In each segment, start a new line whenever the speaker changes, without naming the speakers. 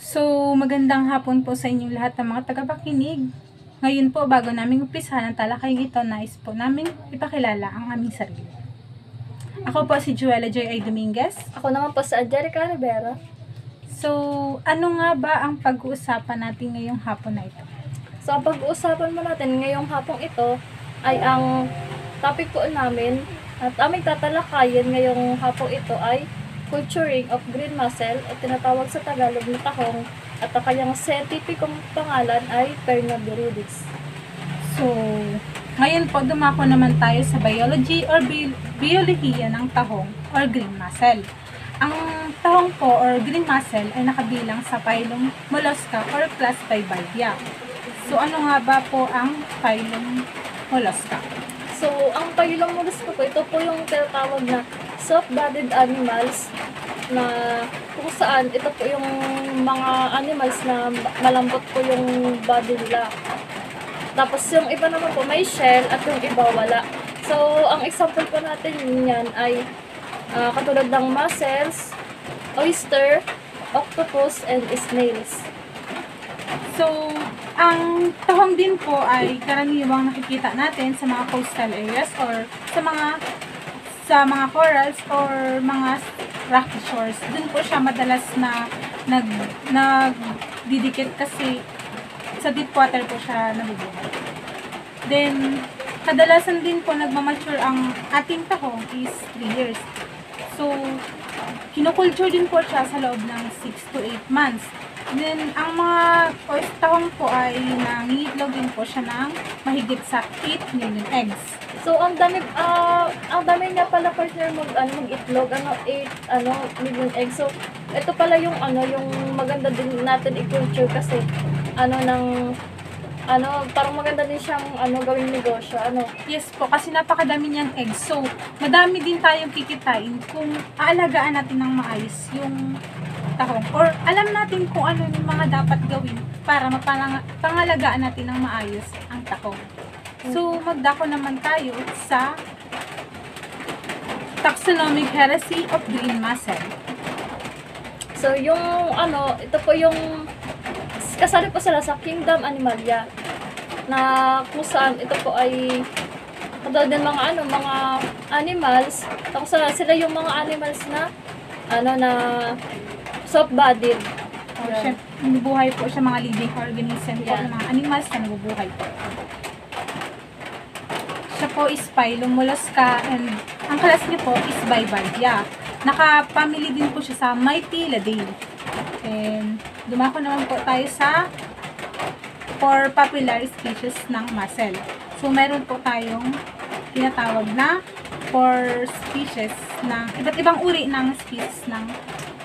So, magandang hapon po sa inyong lahat ng mga tagapakinig. Ngayon po, bago namin umpisahan ang talakayang ito, nais po namin ipakilala ang aming sarili. Ako po si Juela Joy A. Dominguez.
Ako naman po si Angelica Rivera.
So, ano nga ba ang pag-uusapan natin ngayong hapon na ito?
So, ang pag-uusapan mo natin ngayong hapong ito ay ang topic po namin at aming tatalakayin ngayong hapong ito ay culturing of green mussel o tinatawag sa Tagalog na tahong at ang kanyang scientificong pangalan ay Perna viridis.
So, ngayon po, dumako naman tayo sa biology or biolohiya ng tahong or green mussel. Ang tahong po or green mussel ay nakabilang sa phylum Mollusca or class Bivalvia. So, ano nga ba po ang phylum Mollusca?
So, ang phylum Mollusca po, ito po yung tinatawag na soft-bodied animals na kung saan ito po yung mga animals na malambot po yung body nila. Tapos yung iba naman po may shell at yung iba wala. So, ang example po natin yan ay katulad ng mussels, oyster, octopus, and snails.
So, ang tahong din po ay karaniwang nakikita natin sa mga coastal areas or sa mga corals or mga rocky shores. Doon po siya madalas na nagdidikit kasi sa deep water po siya nabubuhay. Then, kadalasan din po nagmamature ang ating tahong is 3 years. So, kinukulture din po siya sa loob ng 6 to 8 months. Then, ang mga tahong po ay nangingitlog din po siya ng mahigit sa 8 million eggs.
So, ang dami niya pala partner mag-itlog, 8 million eggs. So, ito pala yung yung maganda din natin i-culture kasi parang maganda din siyang gawing negosyo,
Yes po, kasi napakadami niyang eggs. So, madami din tayong kikitain kung aalagaan natin ng maayos yung tahong. Or alam natin kung ano yung mga dapat gawin para pangalagaan natin ng maayos ang tahong. So, magdako naman tayo sa taxonomic hierarchy of green mussel.
So, ito po yung kasali po sila sa Kingdom Animalia na kung saan ito po ay katulad din mga animals, tapos sila yung mga animals na soft-bodied.
Siya, nabubuhay po siya mga living organism po, ng mga animals na nabubuhay po. Siya po is phylum Mollusca and ang class niya po is Bivalvia. Nakapamili din po siya sa Mytillidae. And dumako naman po tayo sa 4 popular species ng mussel. So, meron po tayong tinatawag na 4 species ng iba't ibang uri ng species ng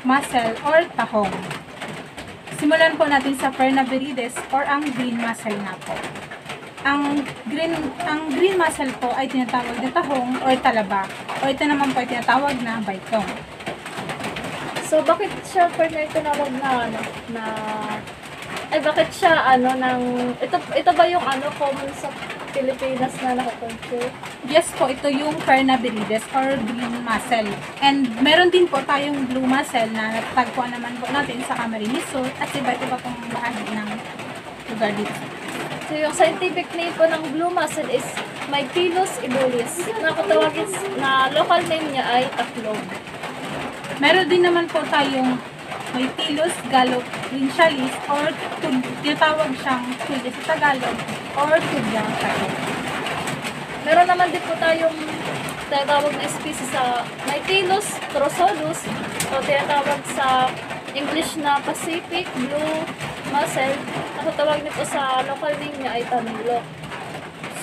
mussel or tahong. Simulan po natin sa Perna viridis or ang green mussel na po. Ang green mussel po ay tinatawag na tahong or talaba. O ito naman po ay tinatawag na baitong.
So, bakit siya partner tinawag bakit siya ito ba yung common sa Pilipinas na nakakulture?
Yes po, ito yung Perna viridis or green mussel. And meron din po tayong blue mussel na natagpuan naman po natin sa Camarines Sur at iba't iba pong bahagi ng lugar dito.
So, yung scientific name po ng blue mussel is Mytilus edulis. Nakatawagin na local name niya ay taklog.
Meron din naman po tayong Mytilus gallo-grinchalis or tinatawag siyang tulya sa Tagalog or tulyang tayo.
Meron naman din po tayong tinatawag na species sa Mytilus trosolus o tinatawag sa English na Pacific blue mussel. Nakatawag nito sa local name niya ay tanulok.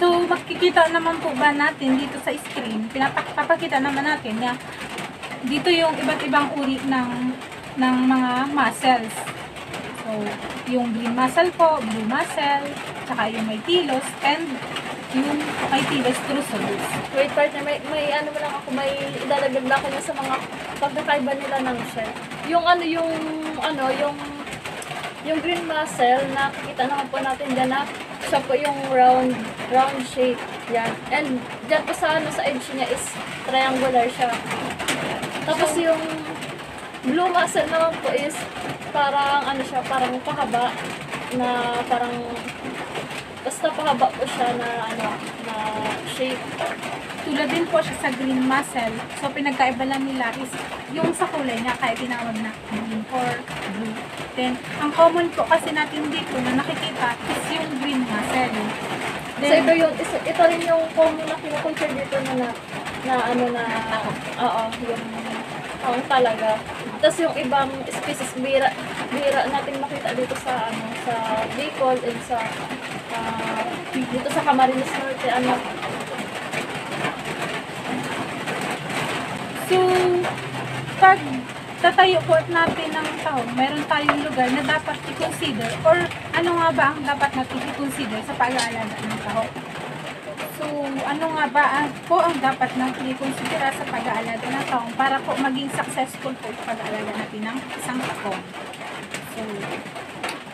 So, makikita naman po ba natin dito sa screen, papakita naman natin na dito yung iba't ibang uri ng mga mussels. So, yung green mussel po, blue mussel, tsaka yung Mytilus, and yung Mytilus trosolus.
Wait, partner, may idadagdag lang ako niya sa mga pagkakaiba nila ng shell. Yung green mussel, nakikita naman po natin dyan na siya po yung round shape. Yan. And dyan po sa edge niya is triangular siya. Tapos blue mussel naman po is parang ano siya, parang pahaba na parang basta pahaba po siya na ano, na shape.
Tulad din po siya sa green mussel. So, pinagkaiba lang nila is yung sa kulay niya, kaya tinawag na green or blue. Then, ang common po kasi natin dito na nakikita is yung green mussel.
So ito rin yung common na kinukulture dito na ano na, oo, yung talaga. Tapos yung ibang species, bira natin makita dito sa ano, sa Bicol and sa dito sa Camarines Norte, ano.
So, pag tatayo po natin ng tahong, meron tayong lugar na dapat i-consider or ano nga ba ang dapat natin i-consider sa pag-aalaga ng tahong. So, ano nga ba po ang dapat natin i-consider sa pag-aalaga ng tahong para po maging successful po sa pag-aalaga natin ng isang tahong.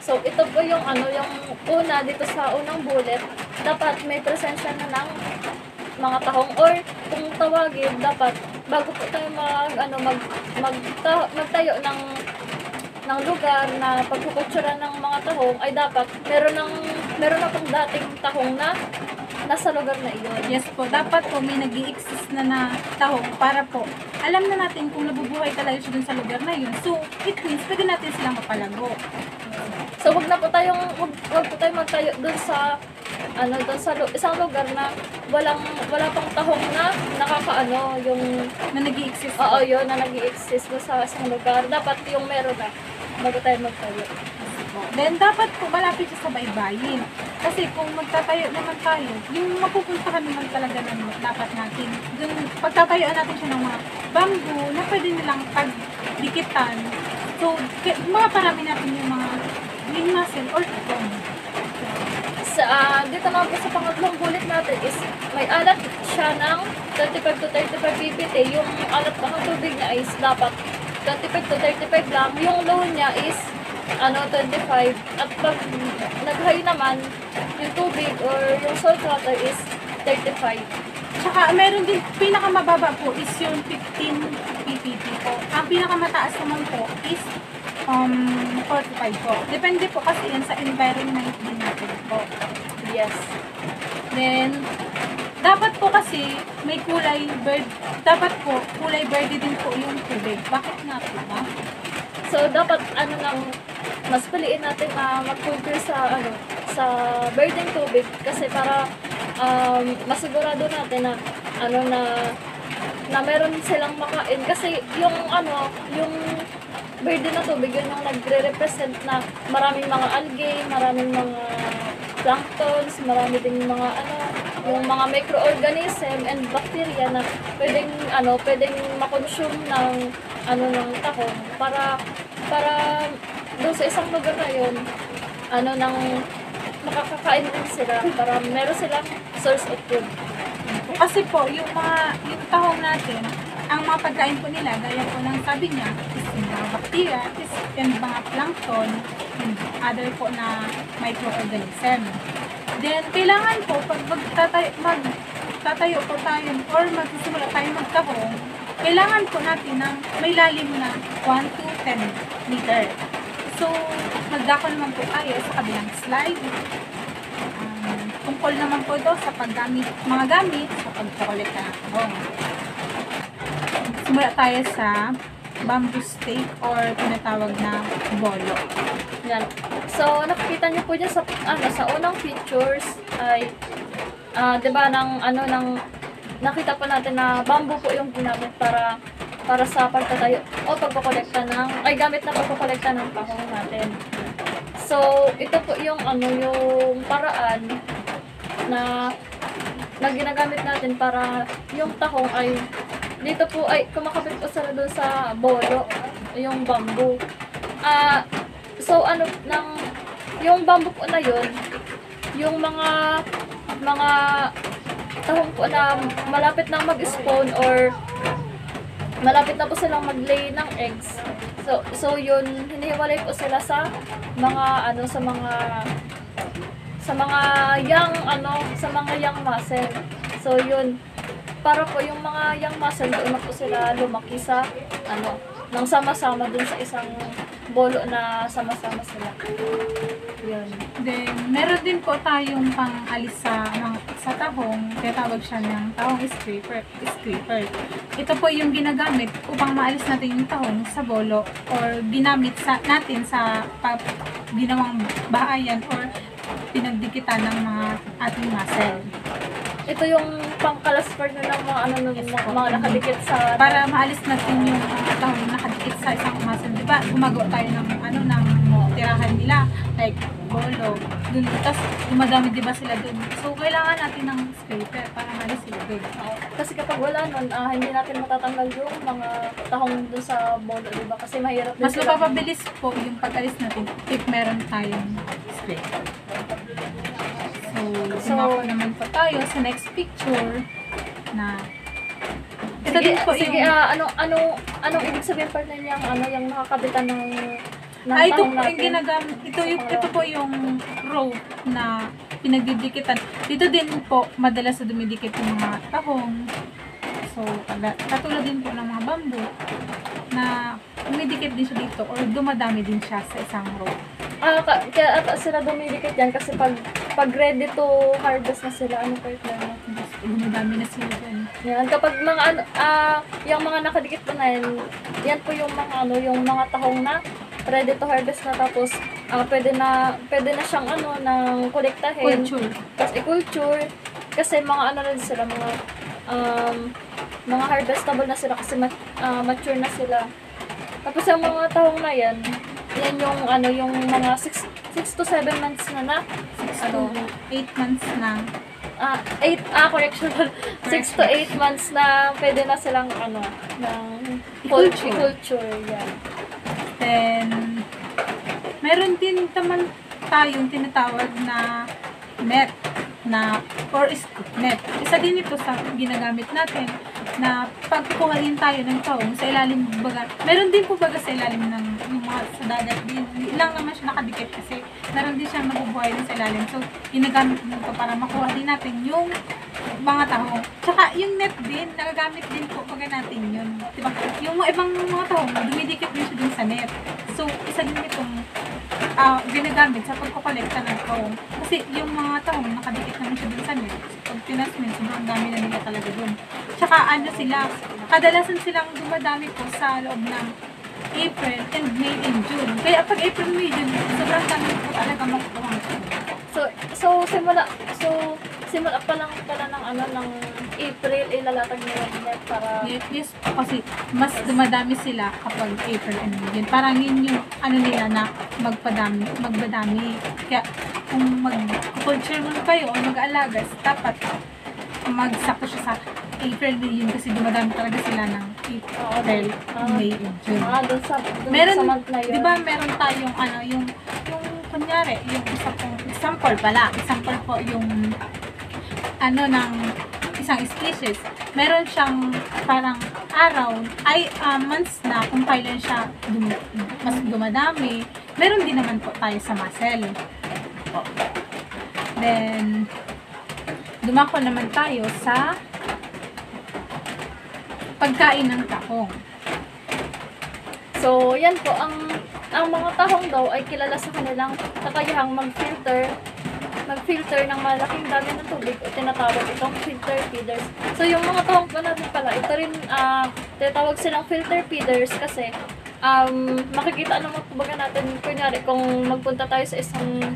So, ito po yung ano, yung una dito sa unang bullet, dapat may presensya na ng mga tahong or kung tawagin, dapat bago po tayo magtayo ng lugar na pagkukutsura ng mga tahong ay dapat meron na pong dating tahong na nasa lugar na iyon.
Yes po, dapat po may nag-i-exist na tahong para po alam na natin kung nabubuhay talaga siya dun sa lugar na yun. So, it means pwede natin silang mapalago.
So, wag po tayong magtayo dun sa isang lugar na wala pang tahong na nakakaano yung
Na nag-i-exist.
oo, yun na nag-i-exist doon sa isang lugar. Dapat yung meron na bago tayo magtayo.
Then, dapat po malapit siya sa baybayin. Kasi kung magtatayo naman tayo, yung mapupuntahan naman talaga naman dapat natin. Yung pagtatayuan natin siya ng mga bamboo na pwede nilang pagdikitan. So, parami natin yung mga green mussel or tahong.
Dito naman po sa pangatlong bullet natin is may alat siya ng 25 to 35 ppt. Yung alat pa ng tubig niya is dapat 25 to 35 lang. Yung low niya is 25. At pag nag-high naman, yung tubig or yung salt water is 35.
Tsaka, meron din, pinakamababa po is yung 15 ppt po. Ang pinakamataas naman po is 45 po. Depende po kasi yan sa environment din natin po.
Yes.
Then, dapat po kasi may kulay bird. Dapat po, kulay birdie din po yung tubig. Bakit nga po ba?
So, dapat mas piliin natin mag-filter sa birding tubig kasi para masigurado natin na meron silang makain kasi yung birding na tubig yun yung nagre-represent na maraming mga algae, maraming mga planktons, marami ding mga yung mga microorganism and bacteria na pwedeng makonsume ng ng tahong para doon sa isang lugar na yun nang makakakain din sila para meron silang source of food.
Kasi po, yung tahong natin, ang mga pagkain po nila, gaya po ng sabi niya, is yung mga bacteria, is yung mga plankton, and other po na microorganism. Then, kailangan po, pag magtatayo po tayo, or magsisimula tayo magtahong, kailangan po natin ng may lalim na 1 to 10 meter. So, magdako naman po tayo sa kabilang slide. Tungkol naman po ito sa mga gamit sa pagkakolekta ng tahong. Simula tayo sa bamboo stake or tinatawag na bolo.
Yan. So, nakikita niyo po dyan sa unang pictures ay 'di ba nakita po natin na bamboo po yung ginamit para sa pagtatayo o pagkokolekta gamit na pagkokolekta ng tahong natin. So, ito po yung yung paraan na ginagamit natin para yung tahong ay dito po ay kumakabit po sila doon sa bolo, yung bamboo. So yung bamboo po na yun, yung mga tahong po na malapit na mag-spawn or malapit na po silang mag-lay ng eggs. So yun, hinihiwalay po sila sa mga young mussel. So yun, para po yung mga young mussel doon na po sila lumaki sa ng sama-sama dun sa isang bolo na sama-sama sila. Yun.
Then, meron din po tayong pang-alis sa tahong. Tinatawag siya ng tahong scraper. Ito po yung ginagamit upang maalis natin yung tahong sa bolo or ginamit natin sa ginawang bahayan or pinagdikitan ng mga ating muscle.
Ito yung pangkalasper na ng mga mga nakadikit sa
Para maalis natin yung mga tahong nakadikit sa isang muscle. Diba, gumagawa tayo ng ng tirahan nila, like bolo. Dun, tapos dumadami diba sila dun. So, kailangan natin ng scraper para maalis sila dun.
kasi kapag wala nun, hindi natin matatanggal yung mga tahong dun sa bolo, diba? Kasi mahirap din
Mas
sila.
mapapabilis po yung pag-alis natin if meron tayong scraper. So, dumako naman po tayo sa next picture na ito
Sige,
din po
sige,
yung
anong ibig sabihin partner niya yung nakakabitan ng
ito
tahong
po yung
natin?
ginagamit. Ito po yung rope na pinagdidikitan. Dito din po madalas na dumidikit yung mga tahong. So, katulad din po ng mga bamboo na dumidikit din siya dito or dumadami din siya sa isang rope.
Kaya sila dumidikit yan kasi pag ready to harvest na sila, ano partner mo?
Dumadami na sila dyan.
Yan, kapag mga yung mga nakadikit pa na yan po yung mga yung mga tahong na ready to harvest na, tapos pwede na siyang nang kolektahin.
Culture.
Tapos i-culture kasi mga rin sila, mga harvestable na sila kasi mature na sila. Tapos yung mga tahong na yan yung yung mga 6 to 7 months na
6 to 8 months na.
6 to 8 months na pwede na silang ng culture yan.
Then, meron din naman tayong tinatawag na net or scoop net. Isa din ito sa ginagamit natin na pagkukuhain tayo ng tahong sa ilalim baga. Meron din po baga sa ilalim ng mga sa dagat din. Hindi lang naman siya nakadikit kasi meron din siyang nabubuhay din sa ilalim. So, ginagamit mo ito para makuha din natin yung mga tahong. Tsaka yung net din, nagagamit din po baga natin yun. Diba? Yung mga ibang mga tahong, dumidikit din siya din sa net. So, isa din itong ginagamit sa pagkukolekta ng tahong. Kasi yung mga tahong nakadikit naman siya dun sa net. Pag pinasmin, sobrang dami na nila talaga dun. Tsaka sila, kadalasan silang dumadami po sa loob ng April and May and June. Kaya pag April, May, June, sobrang dami po talaga makukuha.
So simula pa lang pala ng April, ilalatag nila yung net para
Yes, kasi mas dumadami sila kapag April and May. June. Parang yun yung nila na magbadami. Kaya kung mag-culture mo kayo o mag-aalagas, dapat magsako siya sa April, May, June kasi dumadami talaga sila ng April, May, and June.
dun sa month na yun.
Di ba meron tayong yung kunyari, yung example po yung ng isang species. Meron siyang parang months na kung kailan siya mas dumadami. Meron din naman po tayo sa muscle. Then, dumako naman tayo sa pagkain ng tahong.
So, yan po, ang mga tahong daw ay kilala sa kanilang kakayahang mag-filter ng malaking dami ng tubig o tinatawag itong filter feeders. So, yung mga tahong pa natin pala, ito rin, tinatawag silang filter feeders kasi makikita naman kumbaga natin, kunyari, kung magpunta tayo sa isang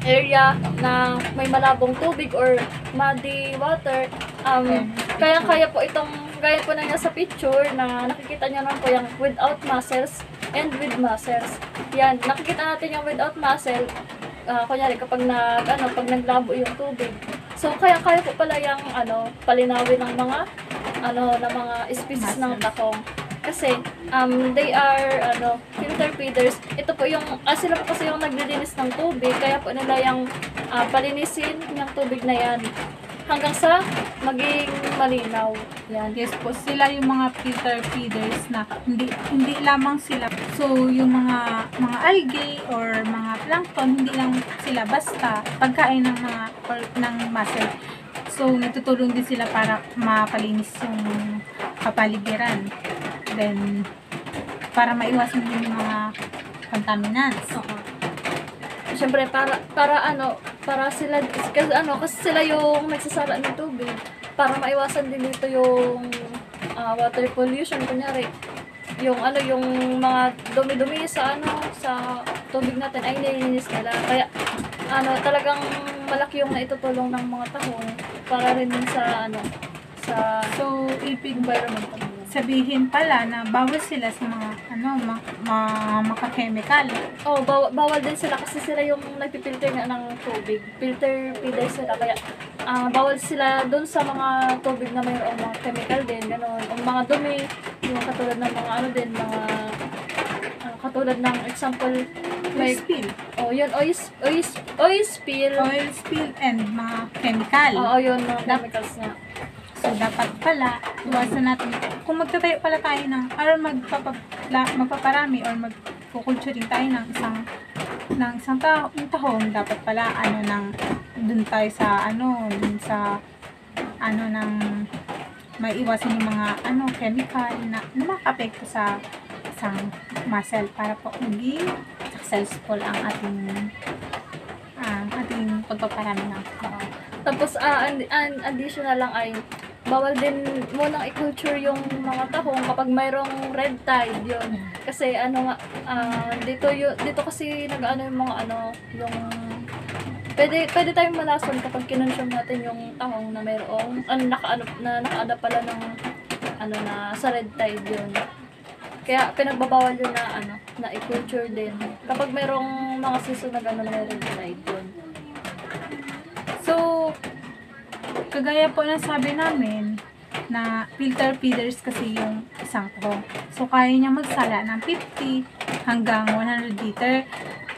area na may malabong tubig or muddy water, kaya po itong gaya po na sa picture na nakikita nyo naman po yung without muscles and with muscles. Yan, nakikita natin yung without muscle, kunyari kapag pag naglabo yung tubig. So kaya po pala yung palinawin ng mga species ng tahong. Kasi they are filter feeders. Ito po yung sila po kasi yung naglilinis ng tubig, kaya po nila yung palinisin yung tubig na yan hanggang sa maging malinaw. Yan.
Yes po, sila yung mga filter feeders na hindi lamang sila. So, yung mga algae or mga plankton, hindi lang sila basta pagkain ng muscle. So, natutulong din sila para mapalinis yung kapaligiran. Then, para maiwasan din yung mga contaminants.
Oo. Siyempre, para sila, kasi sila yung nagsasara ng tubig. Para maiwasan din dito yung water pollution, kunyari. Yung mga dumi-dumi sa sa tubig natin ay nilinis nila. Kaya, talagang malaki yung naitutulong ng mga tahong para rin sa,
So, ibig
environmental.
sabihin pala na bawal sila sa mga maka-chemical.
Oh, bawal din sila kasi sila yung nagpipilter nga ng tubig. Filter feeder sila. Kaya bawal sila dun sa mga tubig na mayroong mga chemical din. Ganon. O mga dumi, yung katulad ng mga katulad ng example,
Oil spill.
Oh, yun, oil spill.
Oil spill and mga chemical.
Oo, yun, mga chemicals na.
So, dapat pala, iwasan natin. Kung magtatayo pala tayo or magpaparami or magkukulturing tayo ng isang tahong, dapat pala, dun tayo sa, may iwasan yung mga, chemical na makapekto sa isang muscle para po maging successful ang ating pagpaparami ng tahong.
Tapos, additional lang ay, bawal din munang i-culture yung mga tahong kapag mayroong red tide yun. Kasi dito kasi yung mga yung pwede tayong malason kapag kinonsume natin yung tahong na mayroong nakaada pala ng na sa red tide yun. Kaya pinagbabawal yun na i-culture din kapag mayroong mga season na gano'n na may red tide yun.
So, kagaya po ng sabi namin na filter feeders kasi yung isang tahong. So, kaya niya magsala ng 50 hanggang 100 liter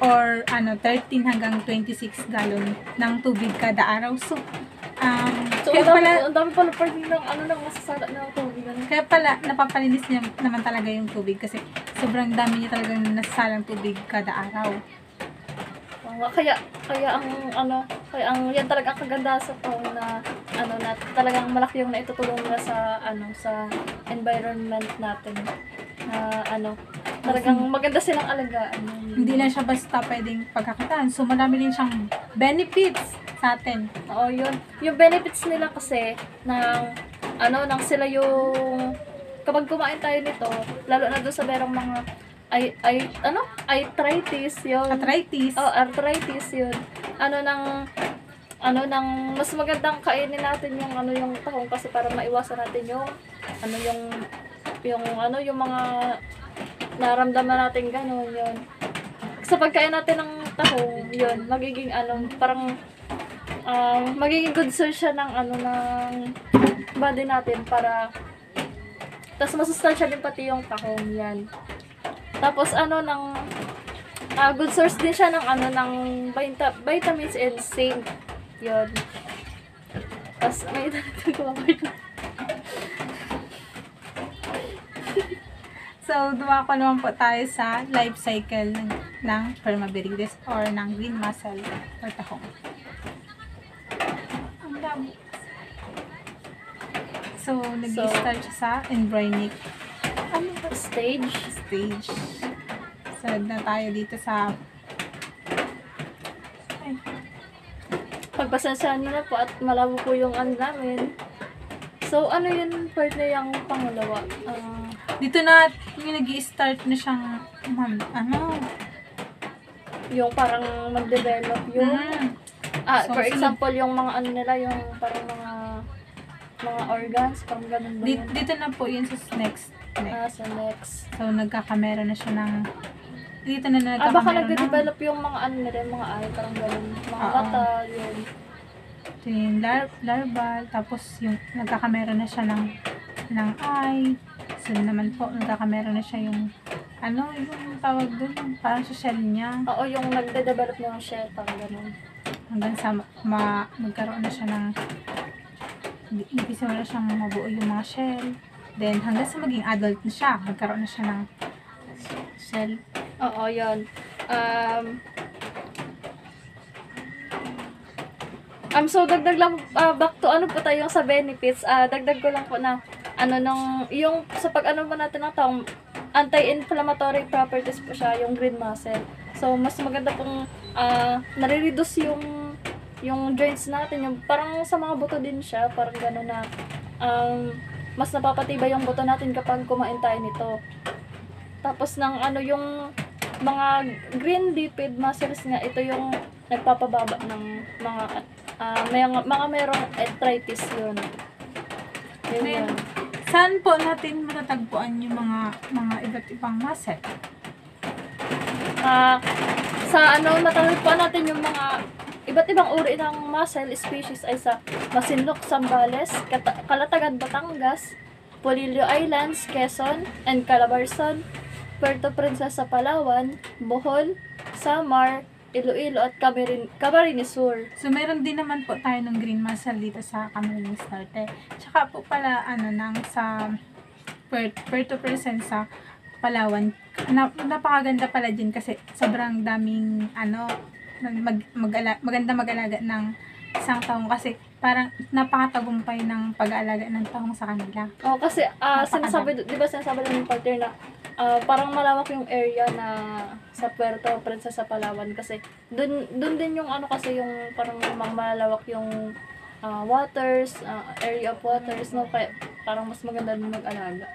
or 13 hanggang 26 gallon ng tubig kada araw. So,
ang dami pala pwedeng ng masasala ng tubig.
Kaya pala, napapalinis niya naman talaga yung tubig kasi sobrang dami niya talagang nasasalang tubig kada araw.
Kaya ang yan talaga ang kaganda sa tahong na na talagang malaki yung naitutulong nila sa environment natin. Talagang maganda silang alagaan.
Hindi lang siya basta pwedeng pagkakitaan. So, marami din siyang benefits sa atin.
Oo, yun. Yung benefits nila kasi nang sila yung kapag kumain tayo nito, lalo na doon sa merong mga arthritis yun.
Arthritis.
Oh, arthritis yun. Mas magandang kainin natin yung tahong kasi para maiwasan natin yung mga naramdaman natin gano'n yun. Sa pagkain natin ng tahong, yun, magiging magiging good source siya ng body natin para tas masustansya din pati yung tahong yan. Tapos good source din siya ng vitamins and zinc. Yun. Tapos may dito ko
So, dumako naman po tayo sa life cycle ng Spermavirilis or ng green mussel or tahong. Ang dami. So, nag-start siya sa embryonic
stage.
So, na tayo dito sa
Pagpasensyahan nyo na po at malabo po yung namin. So, yun part na yung pangalawa?
Dito na yung nag-i-start na siyang
yung parang mag-develop yung
So,
for example yung mga nila yung parang mga organs parang ganun ba yun?
Dito na po yun sa next.
Sa next.
So, nagkakamera na siya ng dito na nagkakamera
baka nagde-develop yung mga nila yung mga eye parang ganun mga mata yun.
Ito yung larval, tapos yung nagkakamera na siya ng eye. So naman po, nagkakamera na siya yung yung tawag dun, parang sa shell niya.
Oo, yung nagde-develop na yung shell, parang ganun.
Hanggang sa magkaroon na siya ng nagsisimula siyang mabuo yung mga shell. Then hanggang sa maging adult na siya, magkaroon na siya ng shell.
Oo, yun. So dagdag lang back to po tayo sa benefits. Dagdag ko lang po na ano yung sa pag-ano mo natin ng taong anti-inflammatory properties po siya, yung green muscle. So, mas maganda pong nare-reduce yung joints natin, yung parang sa mga buto din siya, parang gano'n na mas napapatibay yung buto natin kapag kumain tayo nito. Tapos ng yung mga green lipid muscles nga, ito yung nagpapababa ng mga merong arthritis yun. Yun
Then,
yun.
saan po natin matatagpuan yung mga iba't ibang muscle?
Sa matatagpuan natin yung mga iba't ibang uri ng muscle species ay sa Masinloc, Zambales, Calatagan, Batangas, Polillo Islands, Quezon, and Calabarzon, Puerto Princesa, Palawan, Bohol, Samar, Iloilo, at Camarines Sur.
So, meron din naman po tayo ng green muscle dito sa Camarines Norte. Tsaka po pala, sa Puerto Princesa, Palawan, napakaganda pala din kasi sobrang daming, maganda mag-alaga ng isang tahong kasi parang napakatagumpay ng pag-aalaga ng tahong sa kanila.
Oh, kasi di ba sinasabi ng partner na parang malawak yung area na sa Puerto Princesa, Palawan kasi dun din yung kasi yung parang malalawak yung waters, area of waters, no? Kaya parang mas maganda din mag-alaga.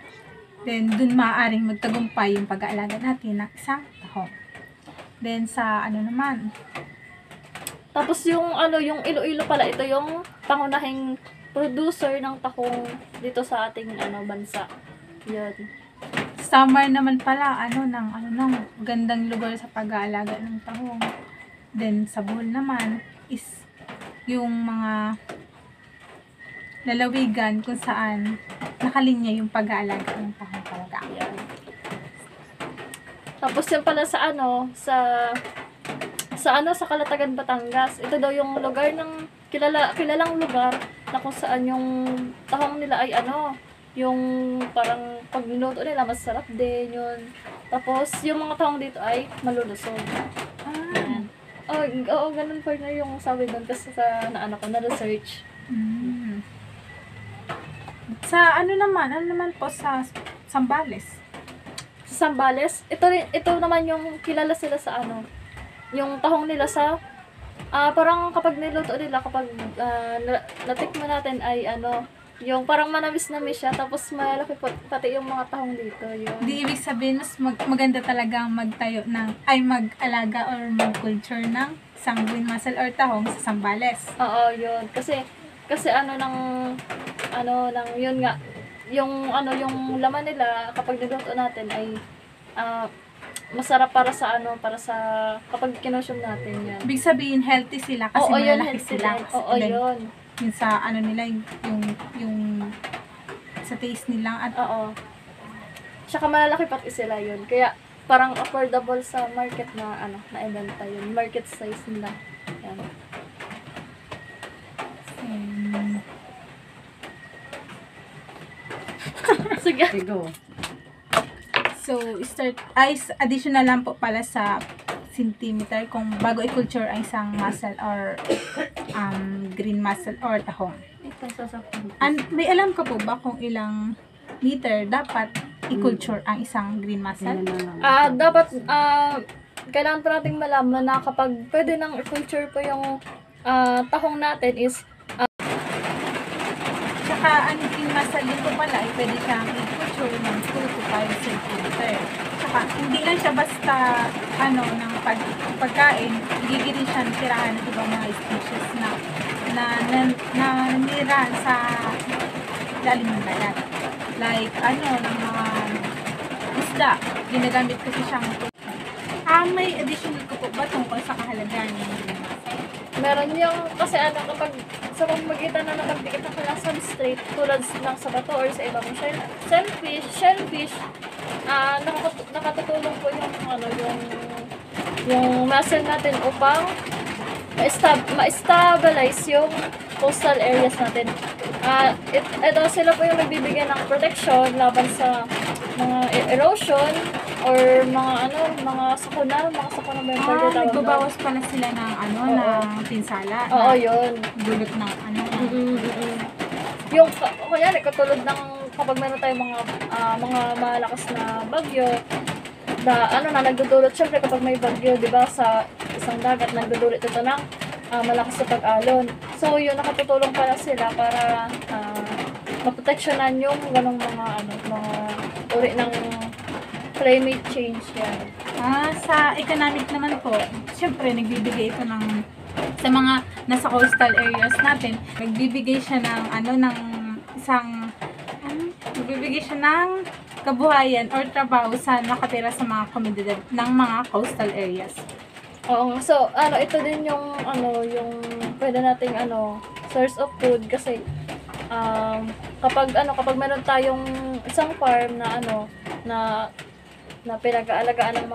Then, dun maaaring magtagumpay yung pag-aalaga natin ng isang tahong. Then, sa naman,
tapos yung Iloilo pala, ito yung pangunahing producer ng tahong dito sa ating bansa. Yun.
Samar naman pala, ng gandang lugar sa pag-aalaga ng tahong. Then, sa Bohol naman is yung mga lalawigan kung saan nakalinya yung pag-aalaga ng tahong talaga.
Yan. Tapos yan pala sa sa Calatagan, Batangas. Ito daw yung lugar ng kilalang lugar na kung saan yung tahong nila ay yung parang pag niluto nila masarap din yun. Tapos yung mga tahong dito ay malulusog. Yan. Oo, ganun pa na yung sabi doon kasi sa na-research.
Sa ano naman po sa Zambales?
Sa Zambales, ito naman yung kilala sila sa yung tahong nila sa parang kapag niluto nila, kapag natikman natin ay yung parang manamis-namis siya, tapos malaki pati yung mga tahong dito. Yun.
Di ibig sabihin, mas maganda talagang mag-alaga or mag-culture ng isang green muscle or tahong sa Zambales.
Oo, yun. Kasi yun nga, yung laman nila kapag niluto natin ay masarap para sa kapag kinonsume natin yan.
Ibig sabihin, healthy sila kasi malalaki sila.
Oo,
then,
yun.
Yung sa nila, yung sa taste nila at
Tsaka malalaki pati sila yun. Kaya parang affordable sa market na na-ibenta yun. Market size nila. Yan. Sige.
Go.
So, additional lang po pala sa centimeter kung bago i-culture ang isang muscle or green muscle or tahong. May alam ka po ba kung ilang meter dapat i-culture ang isang green muscle?
Dapat kailangan pa nating malaman na kapag pwede nang i-culture po yung tahong natin is
Tsaka ang green muscle din po pala ay pwede siyang i-culture ng 2 to 5 centimeter. Tsaka hindi lang siya basta ng pagkain, gigirin siya ng tirahan ng ibang mga species na nanira sa lalim ng dagat. Like, ng mga isda. Ginagamit kasi siyang may additional ko po ba tungkol sa kahalagaan ng green muscle?
meron yung kasi kapag sa pamamagitan na nakagdikit ng kanyang substrate tulad ng sa bato or sa ibang shellfish, nakatutulong po yung muscle natin upang ma-stabilize yung coastal areas natin. Ito sila po yung nagbibigay ng protection laban sa mga erosion or mga sakuna ba yung pwede tawag doon?
Nagbabawas pala sila ng ng pinsala.
Oo, yun.
Dulot ng
Yung, kunyari, katulad ng kapag meron tayong mga malakas na bagyo, nagdudulot, syempre kapag may bagyo, di ba, sa isang dagat, nagdudulot ito ng malakas na pag-alon. So, yun, nakatutulong pala sila para maproteksyonan yung ganong mga uri ng climate change yan.
Sa economic naman po, syempre nagbibigay ito sa mga nasa coastal areas natin, nagbibigay siya ng kabuhayan or trabaho sa nakatira sa mga komunidad ng mga coastal areas.
Oo, so ito din yung pwede nating source of food kasi kapag meron tayong isang farm na pinag-aalagaan ng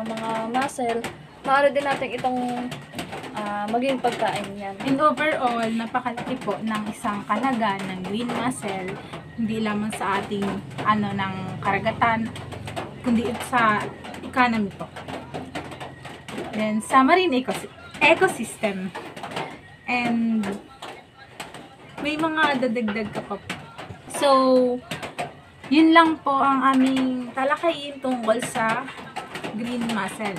mga mussel, maaari din natin itong maging pagkain yan.
And overall, napakalaki po ng isang kalaga ng green mussel, hindi lamang sa ating ng karagatan, kundi sa economy po. Then sa marine ecosystem. And may mga dadagdag ka pa po. So, yun lang po ang aming talakayin tungkol sa green mussel.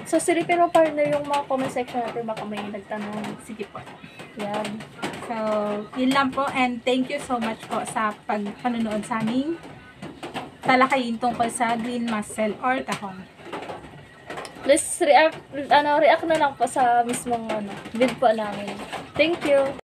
So, silipin mo partner yung mga comment section natin, baka may nagtanong.
Sige po.
Yan.
So, yun lang po, and thank you so much po sa panonood sa aming talakayin tungkol sa green mussel or tahong.
Let's react na lang po sa mismong video po namin. Thank you!